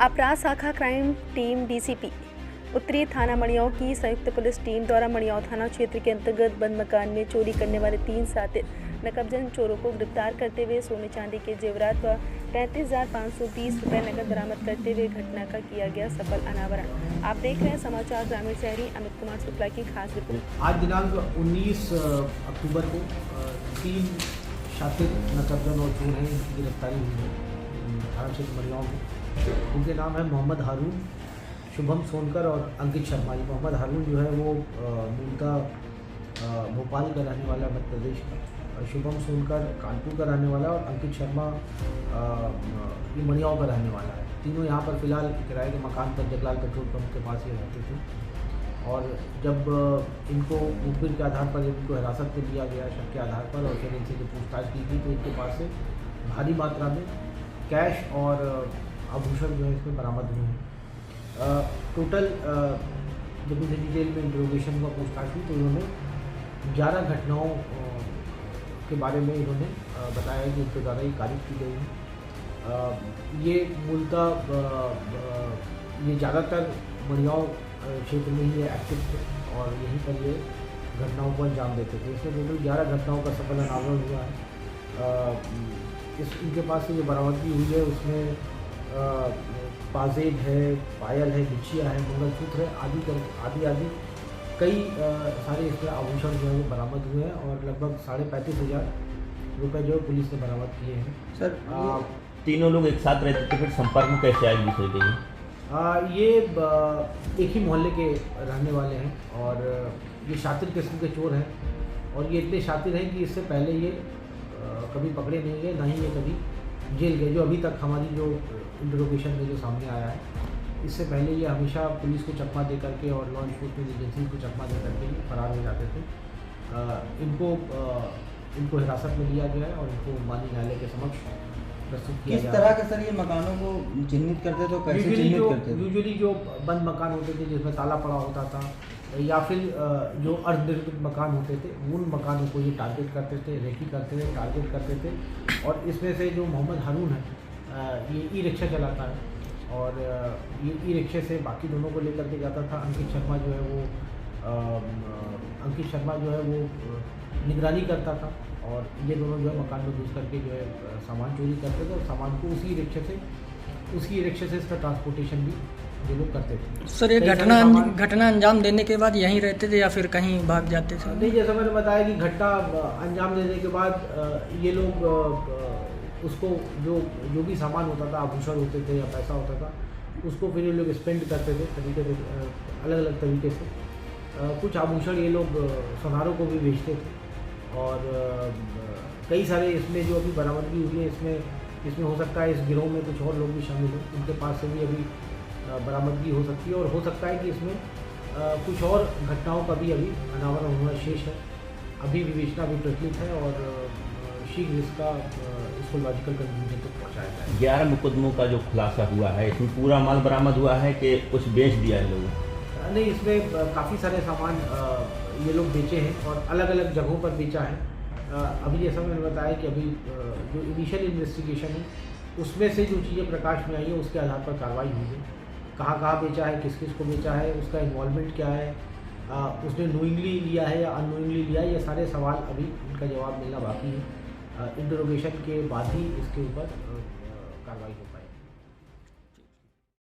अपराध शाखा crime team DCP उत्तरी थाना मड़ियाओं की संयुक्त पुलिस टीम द्वारा मड़ियाओं थाना क्षेत्र के अंतर्गत बंद मकान में चोरी करने वाले 3 शातिर नकबजन चोरों को गिरफ्तार करते हुए सोने चांदी के जेवरात व 35,520 रुपये नकद बरामद करते हुए घटना का किया गया सफल अनावरण। आप देख रहे हैं समाचार ग्रामीण शहरी। अमित कुमार शुक्ला की खास रिपोर्ट। आज दिनांक 19 अक्टूबर को 3 शातिर नकबजन और चोर हैं, इनकी गिरफ्तारी हुई है थाना क्षेत्र मड़ियाओं में। उनके नाम है मोहम्मद हारून, शुभम सोनकर और अंकित शर्मा। ये मोहम्मद हारून जो है वो मूलतः भोपाल का रहने वाला है, मध्य प्रदेश का। शुभम सोनकर कानपुर का रहने वाला है और अंकित शर्मा ये मड़ियाओं का रहने वाला है। तीनों यहाँ पर फिलहाल किराए के मकान पर जगलाल पेट्रोल पंप के पास ही रहते थे। और जब इनको मुखबिर के आधार पर जब इनको हिरासत में लिया गया शक के आधार पर और फिर इनसे जो पूछताछ की गई तो इनके पास से भारी मात्रा में कैश और आभूषण जो है इसमें बरामद हुए हैं। टोटल जब इनसे डिटेल में इंट्रोगेशन हुआ, पूछताछ हुई तो इन्होंने 11 घटनाओं के बारे में इन्होंने बताया कि इनके द्वारा ये कारित की गई है। ये मूलतः ये ज़्यादातर मड़ियाओं क्षेत्र में ही एक्टिव थे और यहीं पर ये घटनाओं को अंजाम देते थे। इसमें टोटल 11 घटनाओं का सफल अनावरण हुआ है। इनके पास से जो बरामदगी हुई है उसमें पाजेब है, पायल है, बिछिया है, मंगलसूत्र है, आदि कई सारे इसमें आभूषण जो है वो बरामद हुए हैं और लगभग 35,500 रुपये जो पुलिस ने बरामद किए हैं। सर तीनों लोग एक साथ रहते थे, फिर संपर्क में कैसे आए विषय के? ये एक ही मोहल्ले के रहने वाले हैं और ये शातिर किस्म के चोर हैं और ये इतने शातिर हैं कि इससे पहले ये कभी पकड़े नहीं गए, ना ही ये कभी जेल गए। जो अभी तक हमारी जो इंट्रोगेशन में जो सामने आया है, इससे पहले ये हमेशा पुलिस को चकमा दे करके और लॉ इन्फोर्समेंट एजेंसी को चकमा दे करके ही फरार हो जाते थे। इनको हिरासत में लिया गया है और इनको माननीय न्यायालय के समक्ष प्रस्तुत किया गया। किस तरह के सर ये मकानों को चिन्हित करते थे, कैसे चिन्हित करते थे? यूजुअली जो बंद मकान होते थे जिसमें ताला पड़ा होता था या फिर जो अर्धनिर्मित मकान होते थे उन मकानों को ये टारगेट करते थे, रेकी करते थे, टारगेट करते थे। और इसमें से जो मोहम्मद हारून है ये ई रिक्शा चलाता है और ये ई रिक्शे से बाकी दोनों को लेकर के जाता था। अंकित शर्मा जो है वो निगरानी करता था और ये दोनों जो है मकान में घुस करके जो है सामान चोरी करते थे और सामान को उसी रिक्शे से इसका ट्रांसपोर्टेशन भी ये लोग करते थे। सर ये घटना अंजाम देने के बाद यहीं रहते थे या फिर कहीं भाग जाते थे? नहीं, जैसा मैंने बताया कि घटना अंजाम देने के बाद ये लोग उसको जो भी सामान होता था, आभूषण होते थे या पैसा होता था, उसको फिर ये लोग स्पेंड करते थे तरीके से, अलग अलग तरीके से। कुछ आभूषण ये लोग सुनारों को भी बेचते थे और कई सारे इसमें जो अभी बरामदगी हुई है इसमें हो सकता है इस गिरोह में कुछ और लोग भी शामिल हो, उनके पास से भी अभी बरामदगी हो सकती है और हो सकता है कि इसमें कुछ और घटनाओं का भी अभी अनावरण होना शेष है। अभी विवेचना भी प्रचलित है और शीघ्र इसको लॉजिकल कंक्लूजन तक पहुँचाया जाए। 11 मुकदमों का जो खुलासा हुआ है, इसमें पूरा माल बरामद हुआ है कि कुछ बेच दिया है लोगों? नहीं, इसमें काफ़ी सारे सामान ये लोग बेचे हैं और अलग अलग जगहों पर बेचा है। अभी जैसा मैंने बताया कि अभी जो इनिशियल इन्वेस्टिगेशन है उसमें से जो चीज़ें प्रकाश में आई है उसके आधार पर कार्रवाई हुई है। कहाँ बेचा है, किस किस को बेचा है, उसका इन्वॉल्वमेंट क्या है, उसने नोइंगली लिया है या अननोइंगली लिया है, ये सारे सवाल अभी इनका जवाब मिलना बाकी है। इंटरोगेशन के बाद ही इसके ऊपर कार्रवाई हो पाएगी।